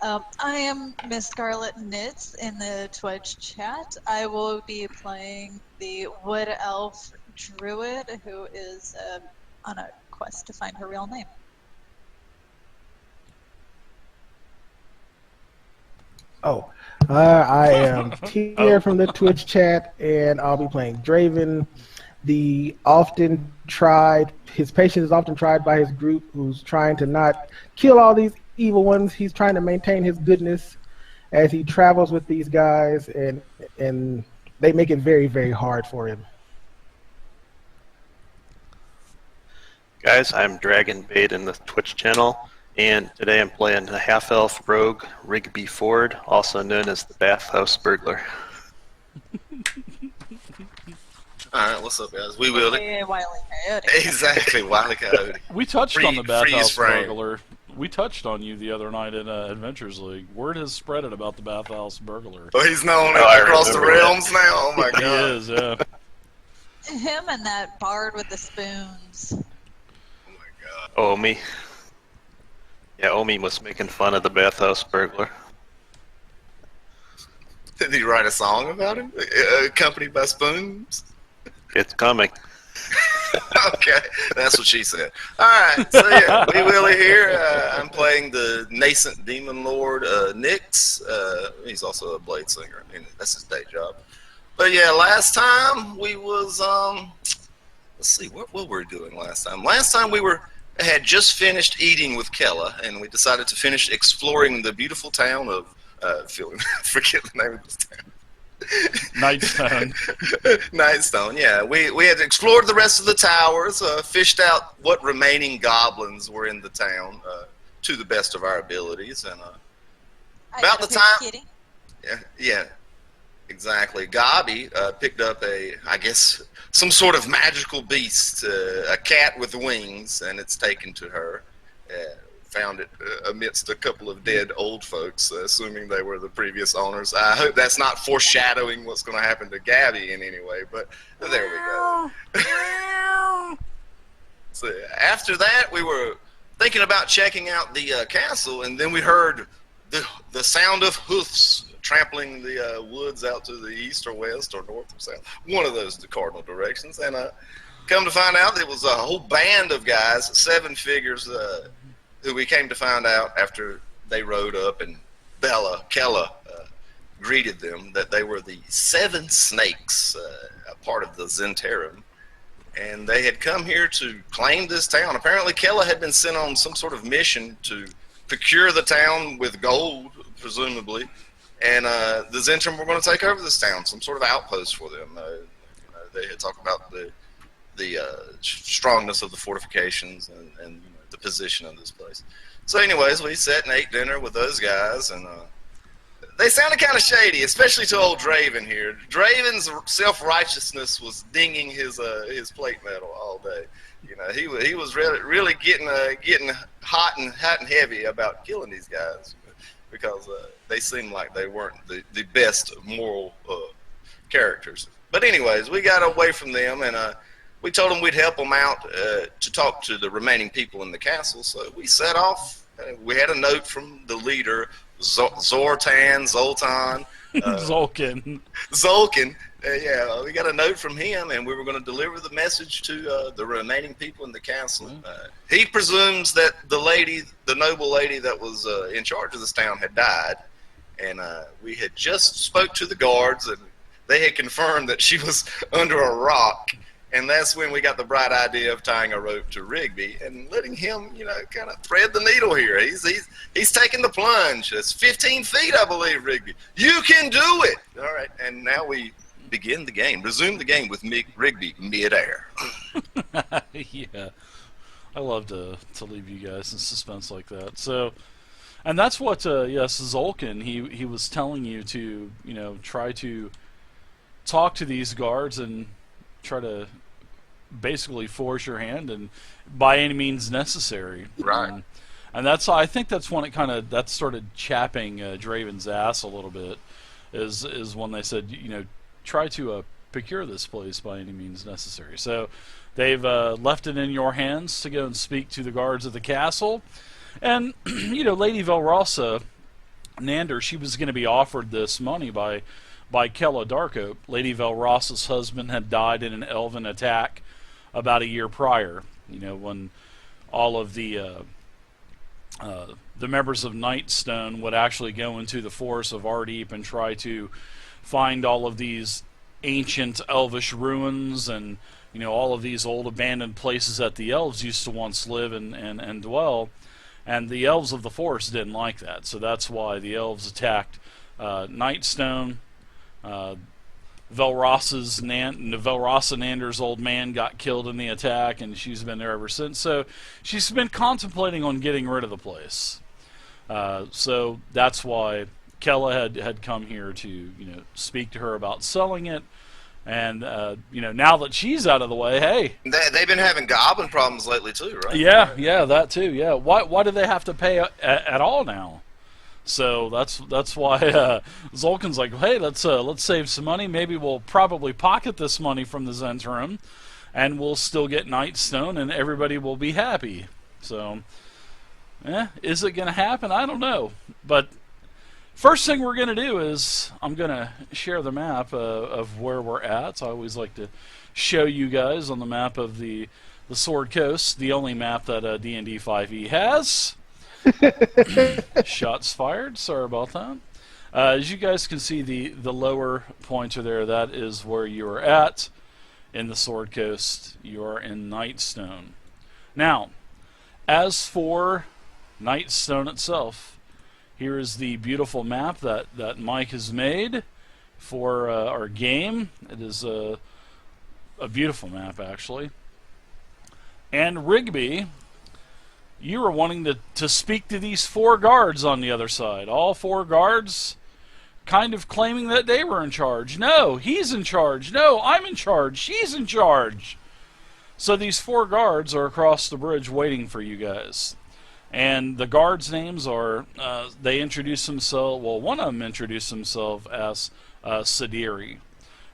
I am Miss Scarlet Knits in the Twitch chat. I will be playing the Wood Elf Druid, who is on a quest to find her real name. Oh, I am Tier from the Twitch chat, and I'll be playing Draven, the often tried. His patience is often tried by his group, who's trying to not kill all these evil ones. He's trying to maintain his goodness as he travels with these guys, and they make it very, very hard for him. Guys, I'm Dragon Bait in the Twitch channel, and today I'm playing the half-elf rogue Rigby Ford, also known as the Bathhouse Burglar. Alright, what's up, guys? We will. Hey, Wile E. Coyote. Exactly, Wile E. Coyote. We touched on the Bathhouse frame. Burglar. We touched on you the other night in Adventures League. Word has spread it about the Bathhouse Burglar. Oh, he's known across the realms now? Oh my god. He is, yeah. Him and that bard with the spoons. Oh my god. Omi. Yeah, Omi was making fun of the Bathhouse Burglar. Did he write a song about him? Accompanied by spoons? It's coming. Okay, that's what she said. Alright, so yeah, Wee Willie here. I'm playing the nascent demon lord, Nyx. He's also a blade singer. I mean, that's his day job. But yeah, last time we was, let's see, what were we doing last time? Last time we had just finished eating with Kella, and we decided to finish exploring the beautiful town of, forget the name of this town. Nightstone. Nightstone, yeah. We had explored the rest of the towers, fished out what remaining goblins were in the town to the best of our abilities, and about the time, yeah, exactly. Gabi picked up I guess, some sort of magical beast, a cat with wings, and it's taken to her. Found it amidst a couple of dead old folks, assuming they were the previous owners. I hope that's not foreshadowing what's going to happen to Gabby in any way, but there we go. So after that, we were thinking about checking out the castle, and then we heard the sound of hoofs trampling the woods out to the east or west or north or south, one of those cardinal directions, and come to find out it was a whole band of guys, 7 figures, who we came to find out after they rode up and Kella greeted them, that they were the 7 Snakes, a part of the Zentarum, and they had come here to claim this town. Apparently Kella had been sent on some sort of mission to procure the town with gold, presumably, and the Zentarum were going to take over this town, some sort of outpost for them. They had talked about the strongness of the fortifications and the position of this place. So anyways, we sat and ate dinner with those guys, and they sounded kind of shady, especially to old Draven here. Draven's self-righteousness was dinging his plate metal all day. You know, he was really getting hot and heavy about killing these guys, because they seemed like they weren't the best moral characters. But anyways, we got away from them, and we told them we'd help them out to talk to the remaining people in the castle. So we set off. We had a note from the leader, Zoltan. Zolkin. Yeah, we got a note from him, and we were going to deliver the message to the remaining people in the castle. He presumes that the noble lady that was in charge of this town had died, and we had just spoke to the guards, and they had confirmed that she was under a rock. And that's when we got the bright idea of tying a rope to Rigby and letting him, kind of thread the needle here. He's taking the plunge. It's 15 feet, I believe, Rigby. You can do it. All right, and now we resume the game with Rigby midair. Yeah, I love to leave you guys in suspense like that. So, and that's what yes, Zolkin. He was telling you to try to talk to these guards and try to basically force your hand, and by any means necessary. Right. And I think that's when that started chapping Draven's ass a little bit, is when they said, try to procure this place by any means necessary. So they've left it in your hands to go and speak to the guards of the castle. And Lady Velrosa Nander, she was going to be offered this money by Kella Darkope. Lady Velross's husband had died in an elven attack about a year prior. You know, when all of the members of Nightstone would actually go into the forest of Ardeep and try to find all of these ancient elvish ruins and, you know, all of these old abandoned places that the elves used to once live and dwell. And the elves of the forest didn't like that, so that's why the elves attacked Nightstone. Velrossa Nander's old man got killed in the attack, and she's been there ever since. So she's been contemplating on getting rid of the place. So that's why Kella had come here to, you know, speak to her about selling it. And you know, now that she's out of the way, hey, they've been having goblin problems lately too, right? Yeah, that too. Yeah, why do they have to pay at all now? So that's why Zolkin's like, hey, let's save some money. Maybe we'll probably pocket this money from the Zentrum, and we'll still get Nightstone, and everybody will be happy. So, is it going to happen? I don't know. But first thing we're going to do is I'm going to share the map of where we're at. So I always like to show you guys on the map of the Sword Coast, the only map that D&D 5e has. Shots fired. Sorry about that. As you guys can see, the lower pointer there, that is where you are at in the Sword Coast. You are in Nightstone. Now, as for Nightstone itself, here is the beautiful map that Mike has made for our game. It is a beautiful map, actually. And Rigby, you were wanting to speak to these 4 guards on the other side. All 4 guards kind of claiming that they were in charge. No, he's in charge. No, I'm in charge. She's in charge. So these 4 guards are across the bridge waiting for you guys. And the guards' names are, they introduce themselves, well, one of them introduced himself as Sadiri.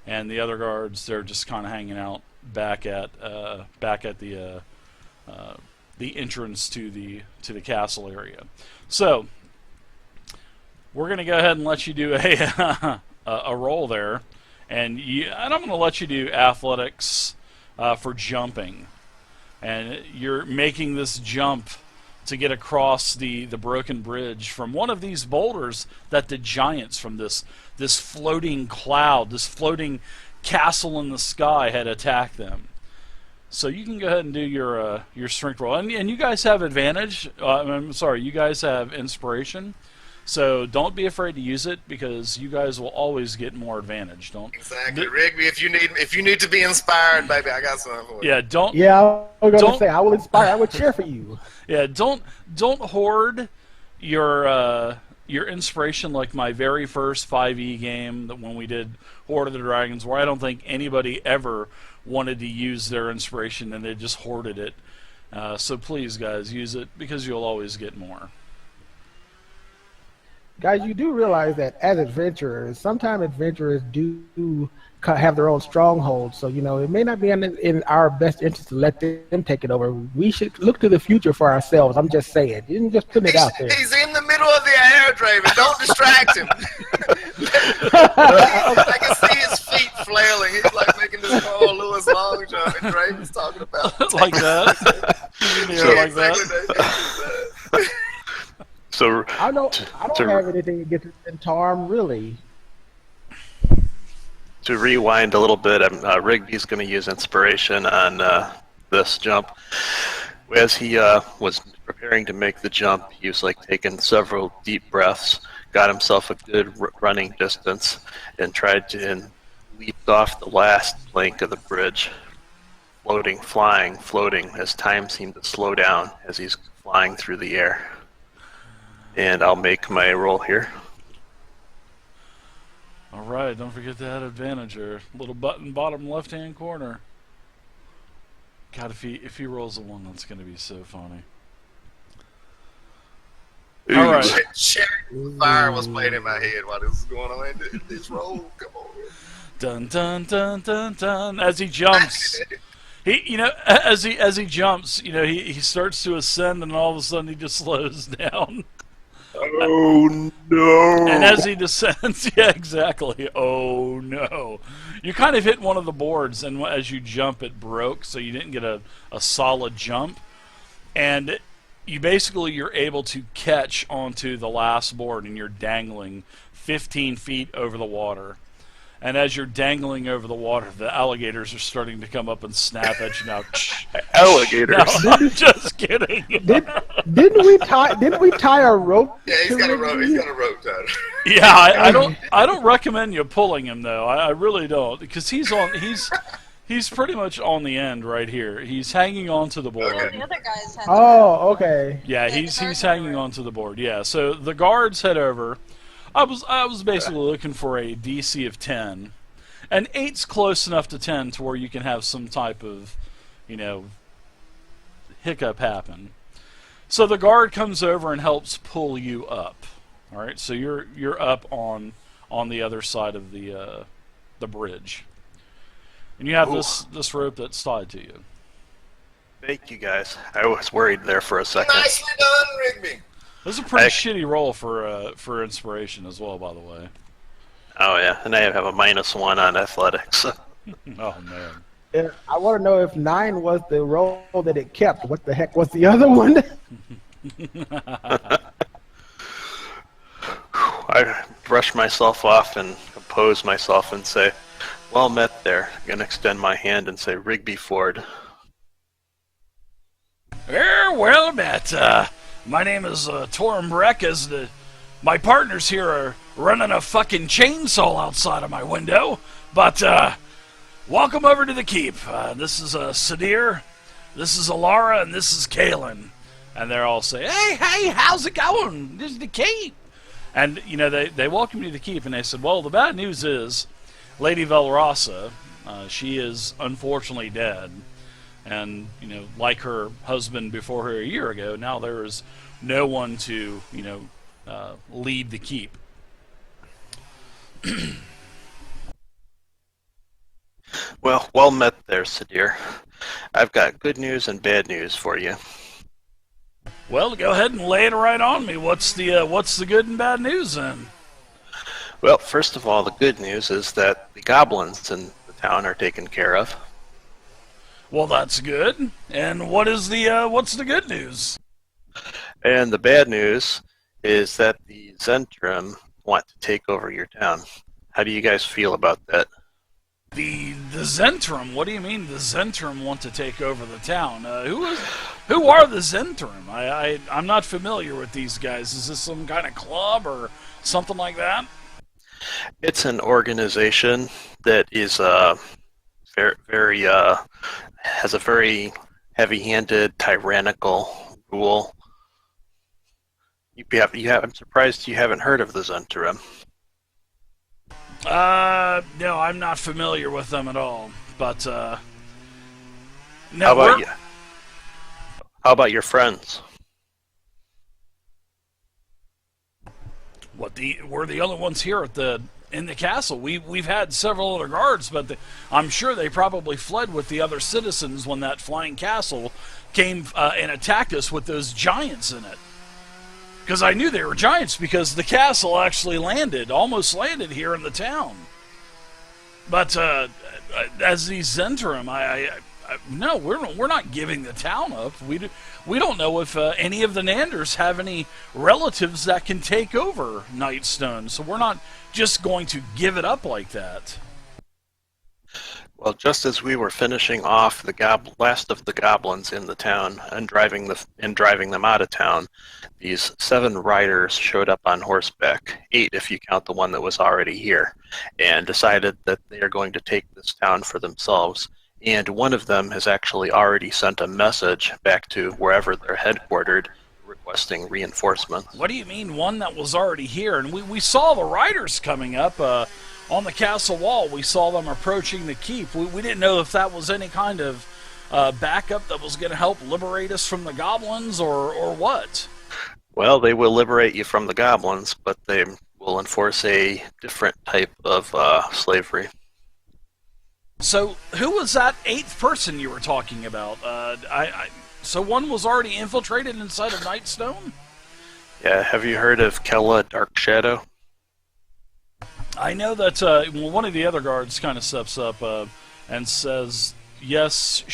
And the other guards, they're just kind of hanging out back at the entrance to the castle area. So we're going to go ahead and let you do a roll there, and I'm going to let you do athletics for jumping, and you're making this jump to get across the broken bridge from one of these boulders that the giants from this floating cloud, this floating castle in the sky had attacked them. So you can go ahead and do your strength roll, and you guys have advantage. I'm sorry, you guys have inspiration. So don't be afraid to use it, because you guys will always get more advantage. Don't exactly, Rigby. If you need to be inspired, baby, I got something for you. Yeah, don't. Yeah, I was gonna say I will inspire. I would cheer for you. Yeah, don't hoard your inspiration like my very first 5e game that when we did Horde of the Dragons, where I don't think anybody ever wanted to use their inspiration and they just hoarded it. So please, guys, use it, because you'll always get more. Guys, you do realize that as adventurers, sometimes adventurers do have their own strongholds. So, you know, it may not be in our best interest to let them take it over. We should look to the future for ourselves. I'm just saying. You're just putting it out there. He's in the middle of the air, Draven. Don't distract him. I can see his feet flailing. He's like making this Carl Lewis long jump, and Draven's talking about like that. Yeah, like that. So I don't have anything against Tarm, really. To rewind a little bit, Rigby's going to use inspiration on this jump. As he was preparing to make the jump, he was like taking several deep breaths, got himself a good running distance, and leaped off the last plank of the bridge, floating, as time seemed to slow down as he's flying through the air. And I'll make my roll here. All right, don't forget to add advantage here. Little button, bottom left-hand corner. God, if he rolls a 1, that's going to be so funny. Ooh. All right. Fire was playing in my head while this was going on. This roll, come on. Dun dun dun dun dun. As he jumps, as he jumps, he starts to ascend, and all of a sudden he just slows down. Oh no! And as he descends, yeah, exactly. Oh no! You kind of hit one of the boards, and as you jump, it broke, so you didn't get a solid jump. And you're able to catch onto the last board, and you're dangling 15 feet over the water. And as you're dangling over the water, the alligators are starting to come up and snap at you now. Alligators. No, I'm just kidding. Didn't we tie a rope? Yeah, he's got a rope. He's got a rope tied. Yeah, I don't recommend you pulling him though. I really don't, because he's pretty much on the end right here. He's hanging onto the board. Okay. The other guys had Oh, okay. Yeah, Yeah, he's the guards hanging head over. onto the board. Yeah, so the guards head over. I was basically looking for a DC of 10, and 8's close enough to 10 to where you can have some type of, hiccup happen. So the guard comes over and helps pull you up. All right, so you're up on the other side of the bridge, and you have this rope that's tied to you. Thank you guys. I was worried there for a second. Nicely done, Rigby. This is a pretty shitty roll for inspiration as well, by the way. Oh yeah, and I have a -1 on athletics. Oh man. Yeah, I want to know if 9 was the roll that it kept. What the heck was the other one? I brush myself off and compose myself and say, "Well met there." I'm gonna extend my hand and say, "Rigby Ford." Well met. My name is Torm Breck. My partners here are running a fucking chainsaw outside of my window. But welcome over to the keep. This is Sadir, this is Alara, and this is Kalen. And they're all saying, hey, how's it going? This is the keep. And, they welcome you to the keep, and they said, well, the bad news is Lady Velrasa, she is unfortunately dead. And, like her husband before her a year ago, now there is no one to, lead the keep. Well met there, Sadir. I've got good news and bad news for you. Well, go ahead and lay it right on me. What's the good and bad news then? Well, first of all, the good news is that the goblins in the town are taken care of. Well, that's good. And what's the good news? And the bad news is that the Zentrum want to take over your town. How do you guys feel about that? The Zentrum? What do you mean the Zentrum want to take over the town? Who are the Zentrum? I'm not familiar with these guys. Is this some kind of club or something like that? It's an organization that is very has a very heavy-handed, tyrannical rule. I'm surprised you haven't heard of the Zentrum. No, I'm not familiar with them at all. But no, How about you? How about your friends? We're the only ones here in the castle. We've had several other guards, but I'm sure they probably fled with the other citizens when that flying castle came and attacked us with those giants in it. Because I knew they were giants because the castle actually almost landed here in the town. But as the Zentrum, no, we're not giving the town up. We don't know if any of the Nanders have any relatives that can take over Nightstone, so we're not just going to give it up like that. Well, just as we were finishing off the last of the goblins in the town and driving them out of town, these 7 riders showed up on horseback, 8 if you count the one that was already here, and decided that they are going to take this town for themselves. And one of them has actually already sent a message back to wherever they're headquartered, requesting reinforcements. What do you mean, one that was already here? And we saw the riders coming up on the castle wall. We saw them approaching the keep. We didn't know if that was any kind of backup that was going to help liberate us from the goblins or what. Well, they will liberate you from the goblins, but they will enforce a different type of slavery. So, who was that 8th person you were talking about? So one was already infiltrated inside of Nightstone? Yeah, have you heard of Kella Dark Shadow? I know that one of the other guards kind of steps up and says, yes,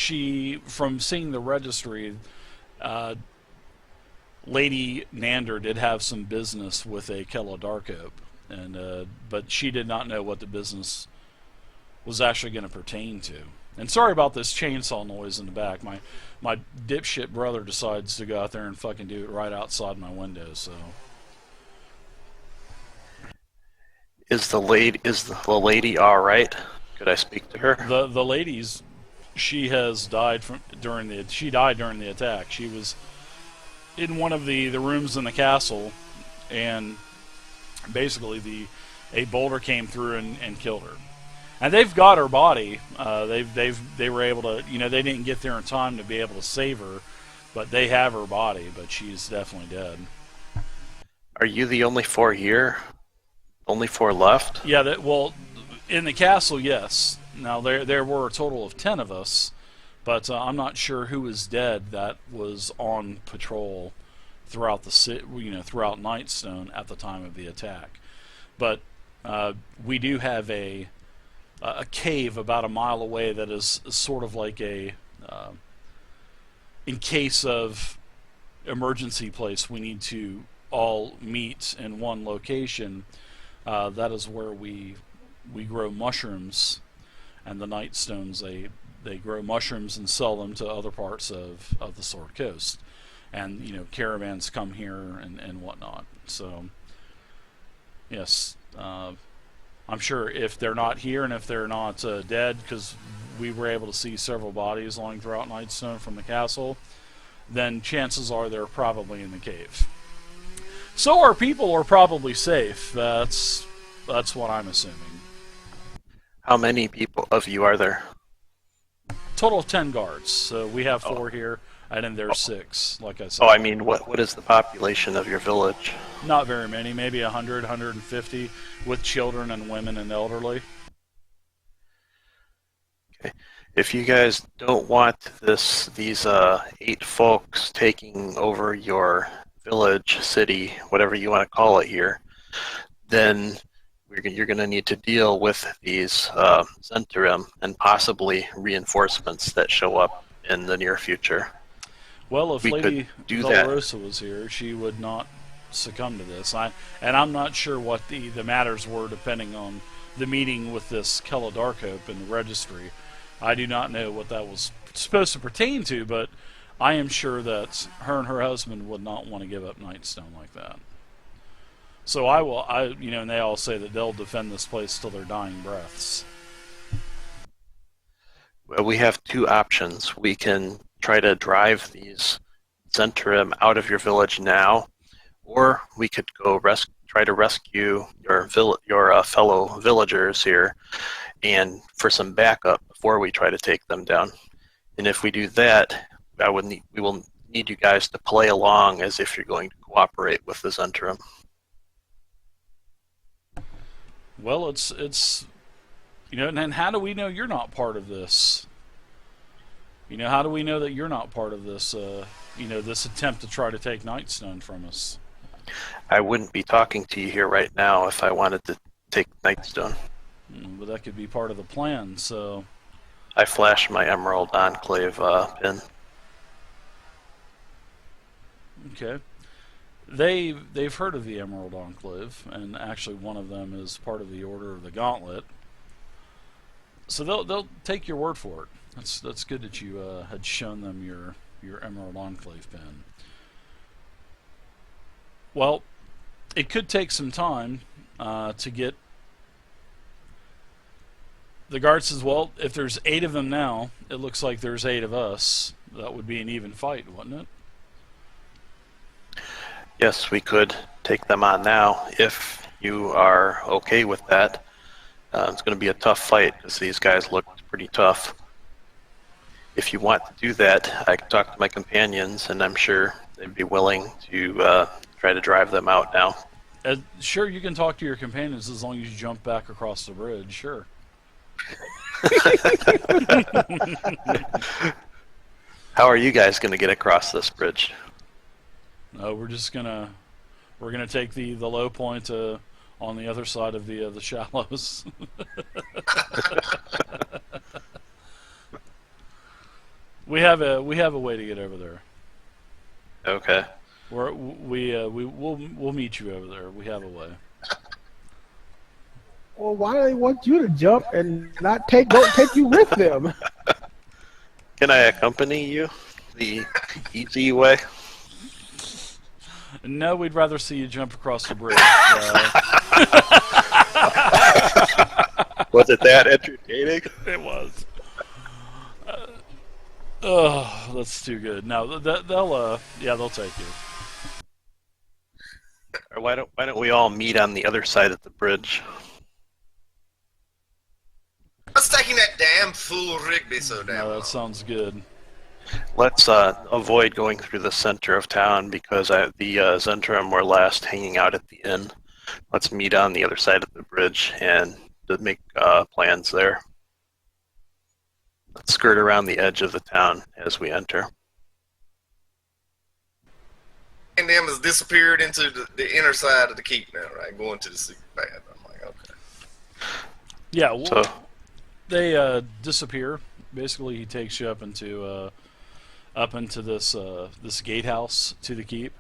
from seeing the registry, Lady Nander did have some business with a Kella Darkope, but she did not know what the business was actually going to pertain to. And sorry about this chainsaw noise in the back. My dipshit brother decides to go out there and fucking do it right outside my window, so... Is the lady all right? Could I speak to her? The ladies, she died during the attack. She was in one of the rooms in the castle, and basically a boulder came through and killed her. And they've got her body. They were able to, they didn't get there in time to be able to save her, but they have her body. But she's definitely dead. Are you the only 4 here? Only 4 left? Yeah, well, in the castle, yes. Now, there were a total of 10 of us, but I'm not sure who was dead that was on patrol throughout throughout Nightstone at the time of the attack. But we do have a cave about a mile away that is sort of like a, in case of emergency place, we need to all meet in one location. That is where we grow mushrooms, and the Nightstones, they grow mushrooms and sell them to other parts of the Sword Coast, and caravans come here and whatnot. So yes, I'm sure if they're not here and if they're not dead, because we were able to see several bodies lying throughout Nightstone from the castle, then chances are they're probably in the cave. So our people are probably safe. That's what I'm assuming. How many people of you are there? Total of 10 guards. So we have 4 here, and then there's 6, like I said. Oh, I mean, what is the population of your village? Not very many, maybe 100, 150, with children and women and elderly. Okay. If you guys don't want these 8 folks taking over your village, city, whatever you want to call it here, then you're going to need to deal with these Zhentarim and possibly reinforcements that show up in the near future. Well, if We Lady could do Valorosa was here, she would not succumb to this. I'm not sure what the matters were depending on the meeting with this Kella Darkope in the registry. I do not know what that was supposed to pertain to, but I am sure that her and her husband would not want to give up Nightstone like that. So and they all say that they'll defend this place till their dying breaths. Well, we have 2 options. We can try to drive these Zhentarim out of your village now, or we could go try to rescue your fellow villagers here, and for some backup before we try to take them down. And if we do that, we will need you guys to play along as if you're going to cooperate with the Zhentarim. Well, it's and how do we know you're not part of this? How do we know that you're not part of this? This attempt to try to take Nightstone from us. I wouldn't be talking to you here right now if I wanted to take Nightstone. But that could be part of the plan. So I flashed my Emerald Enclave pin. Okay. They've heard of the Emerald Enclave, and actually one of them is part of the Order of the Gauntlet. So they'll take your word for it. That's good that you had shown them your Emerald Enclave pin. Well, it could take some time to get. The guard says, well, if there's 8 of them now, it looks like there's 8 of us. That would be an even fight, wouldn't it? Yes, we could take them on now if you are okay with that. It's going to be a tough fight because these guys look pretty tough. If you want to do that, I can talk to my companions, and I'm sure they'd be willing to try to drive them out now. Sure, you can talk to your companions as long as you jump back across the bridge, sure. How are you guys going to get across this bridge? We're just gonna We're gonna take the low point on the other side of the shallows. we have a way to get over there. Okay. We'll meet you over there. We have a way. Well, why do they want you to jump and not take you with them? Can I accompany you the easy way? No, we'd rather see you jump across the bridge. Was it that entertaining? It was. Oh, that's too good. No, they'll take you. Or why don't we all meet on the other side of the bridge? What's taking that damn fool Rigby so damn No, long? that sounds good. Let's avoid going through the center of town because the Zentrum were last hanging out at the inn. Let's meet on the other side of the bridge and make plans there. Let's skirt around the edge of the town as we enter. And them has disappeared into the inner side of the keep now, right? Going to the secret path. I'm like, okay. Yeah, well, So they disappear. Basically, he takes you up into this gatehouse to the keep,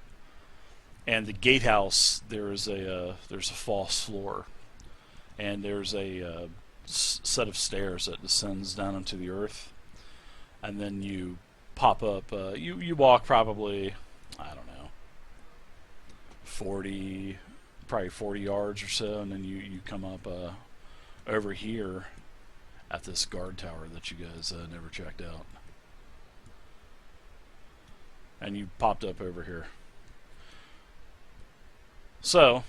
and the gatehouse there's a false floor, and there's a set of stairs that descends down into the earth, and then you pop up. You walk probably, I don't know, 40 yards or so, and then you come up over here at this guard tower that you guys never checked out. And you popped up over here. So,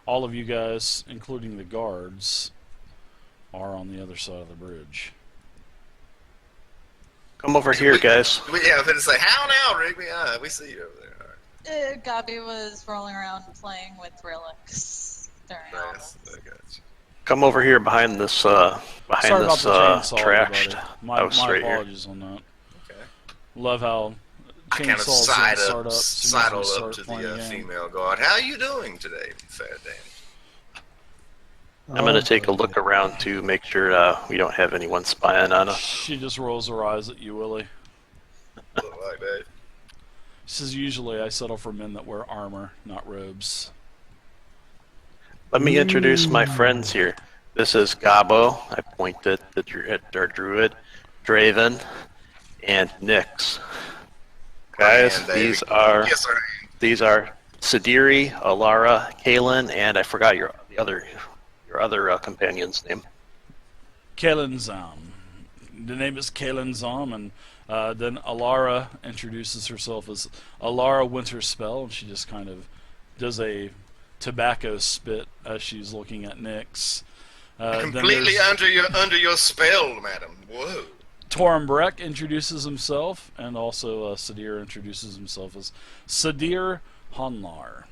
all of you guys, including the guards, are on the other side of the bridge. come over here, guys. Yeah, I was going to say, how now, Rigby? We see you over there. All right. Gabi was rolling around playing with relics during all Nice. this. I got you. Come over here behind this Sorry about the chainsaw, trashed everybody. house My right here. apologies on that. Okay. Love how I kind of chainsaws start up, sidle soon as we up start to playing the game. female guard. How you doing today, fair dame? I'm gonna take a look around to make sure we don't have anyone spying on us. She just rolls her eyes at you, Willie. Look like that. She says, usually I settle for men that wear armor, not robes. Let me introduce my friends here. This is Gabo. I pointed at our druid, Draven, and Nyx. Guys, Man, baby. these are Yes, sir. Sidiri, Alara, Kalen, and I forgot your other companion's name. Kalen Zam. The name is Kalen Zam, and then Alara introduces herself as Alara Winterspell, and she just kind of does a tobacco spit as she's looking at Nyx. Completely under your spell, madam. Whoa. Torm Breck introduces himself, and also Sadir introduces himself as Sadir Honlar.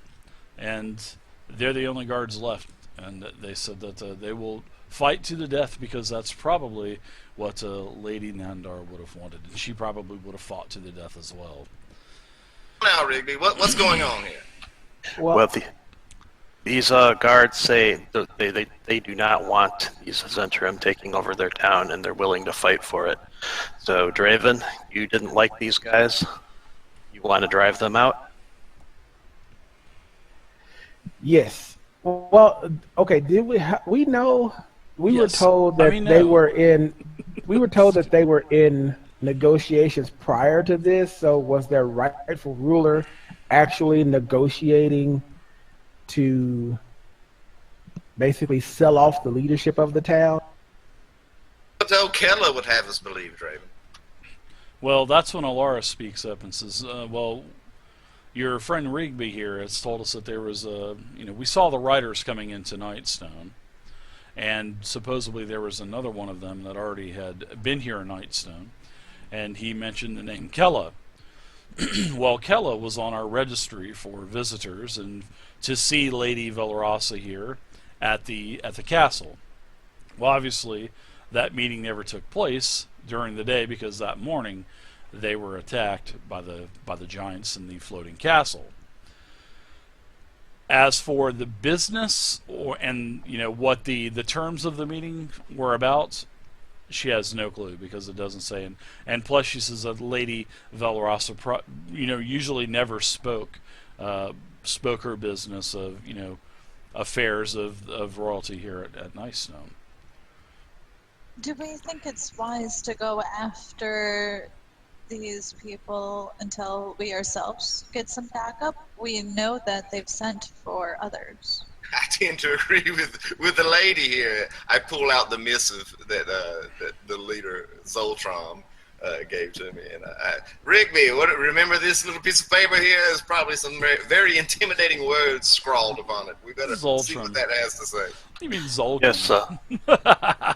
And they're the only guards left, and they said that they will fight to the death because that's probably what Lady Nandar would have wanted, and she probably would have fought to the death as well. Now, Rigby, what's going on here? Well, these guards say that they do not want these Zentrum taking over their town, and they're willing to fight for it. So, Draven, you didn't like these guys? You want to drive them out? Yes. Well, okay. Did we know? We were Yes. told that I mean, they no. were in. We were told that they were in negotiations prior to this. So was their rightful ruler actually negotiating to basically sell off the leadership of the town? What the old Keller would have us believe, Draven. Well, that's when Alara speaks up and says, well, your friend Rigby here has told us that there was we saw the riders coming into Nightstone, and supposedly there was another one of them that already had been here in Nightstone, and he mentioned the name Kella. Well, Kella was on our registry for visitors and to see Lady Valorosa here at the castle. Well, obviously, that meeting never took place during the day because that morning they were attacked by the giants in the floating castle. As for the business and what the terms of the meeting were about, she has no clue because it doesn't say. And plus, she says that Lady Valrossa, usually never spoke her business of affairs of royalty here at Nightstone. Do we think it's wise to go after these people until we ourselves get some backup? We know that they've sent for others. I tend to agree with the lady here. I pull out the missive that the leader Zoltron gave to me, and Rigby, remember this little piece of paper here? There's probably some very, very intimidating words scrawled upon it. We better see what that has to say. You mean Zolkin? Yes,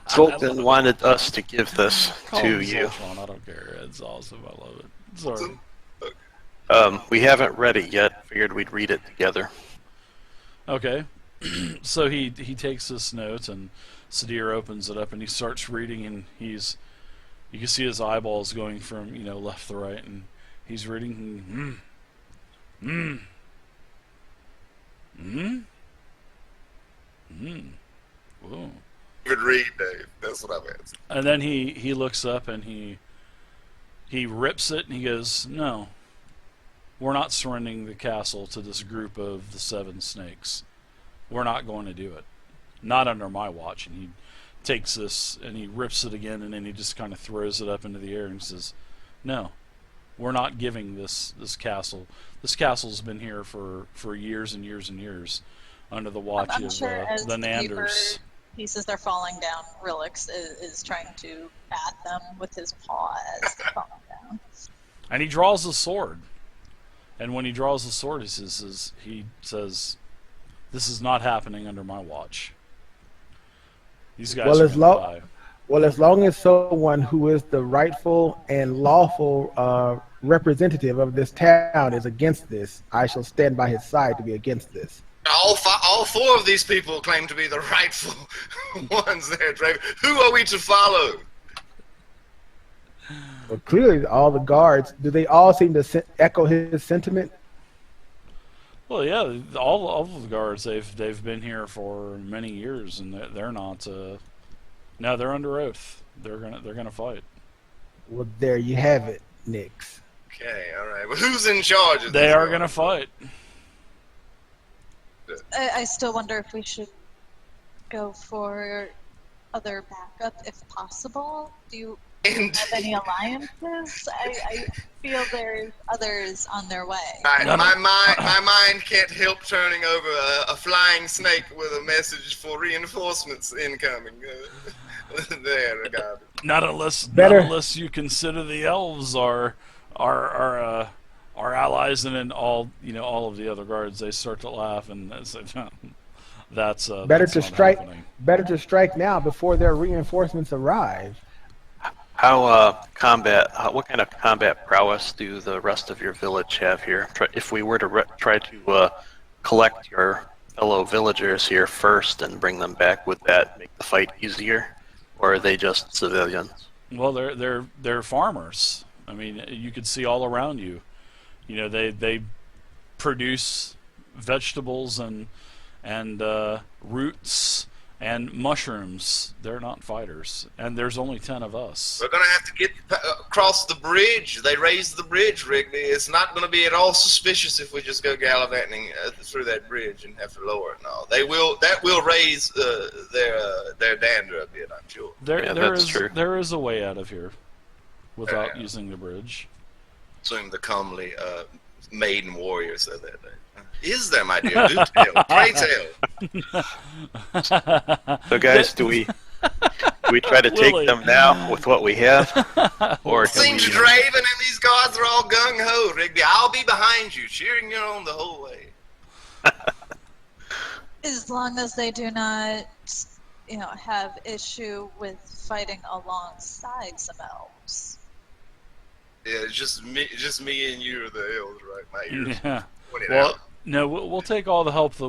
Zolkin wanted us to give this to you. Zoltron, I don't care. It's awesome. I love it. Sorry. We haven't read it yet. Figured we'd read it together. Okay. So he takes this note, and Sadir opens it up, and he starts reading, and you can see his eyeballs going from left to right, and he's reading. Whoa. Good read, Dave. That's what I'm asking. And then he looks up and he rips it, and he goes, "No, we're not surrendering the castle to this group of the Seven Snakes. We're not going to do it. Not under my watch." And he takes this and he rips it again, and then he just kind of throws it up into the air and says, "No, we're not giving this castle. This castle's been here for years and years and years under the watch I'm of sure as the Nanders." Pieces are falling down, Rilix is trying to bat them with his paw as they're falling down. And he draws a sword. And when he draws the sword, he says, "This is not happening under my watch. These guys are going to die." Well, as long as someone who is the rightful and lawful representative of this town is against this, I shall stand by his side to be against this. All four of these people claim to be the rightful ones there, Draven. Who are we to follow? Well, clearly, all the guards, do they all seem to echo his sentiment? Well, yeah, all of the guards, they've been here for many years, and they're not. No, they're under oath. They're gonna fight. Well, there you have it, Nix. Okay, all right. Well, who's in charge of this? They are gonna fight. I still wonder if we should go for other backup if possible. Do you have any alliances? I feel there's others on their way. My mind can't help turning over a flying snake with a message for reinforcements incoming. There, I got it. Not unless you consider the elves are allies, and then all of the other guards, they start to laugh, and that's better that's to not strike. happening. Better to strike now before their reinforcements arrive. What kind of combat prowess do the rest of your village have here? If we were to try to collect your fellow villagers here first and bring them back, would that make the fight easier, or are they just civilians? Well, they're farmers. I mean, you could see all around you. They produce vegetables and roots and mushrooms. They're not fighters, and there's only 10 of us. We're gonna have to get across the bridge. They raised the bridge, Rigby. It's not gonna be at all suspicious if we just go gallivanting through that bridge and have to lower it. No, that will raise their dander a bit, I'm sure. There is a way out of here without using the bridge. Assume the comely maiden warrior said that. Is there, my dear? Do tell. Pray tell. So, guys, do we try to take them now with what we have, or It seems Draven and these guards are all gung ho, Rigby. I'll be behind you, cheering you on the whole way. As long as they do not, have issue with fighting alongside some elves. Yeah, it's just me and you are the elves, right? My ears. Yeah. pointed Well, out. no, we'll take all the help that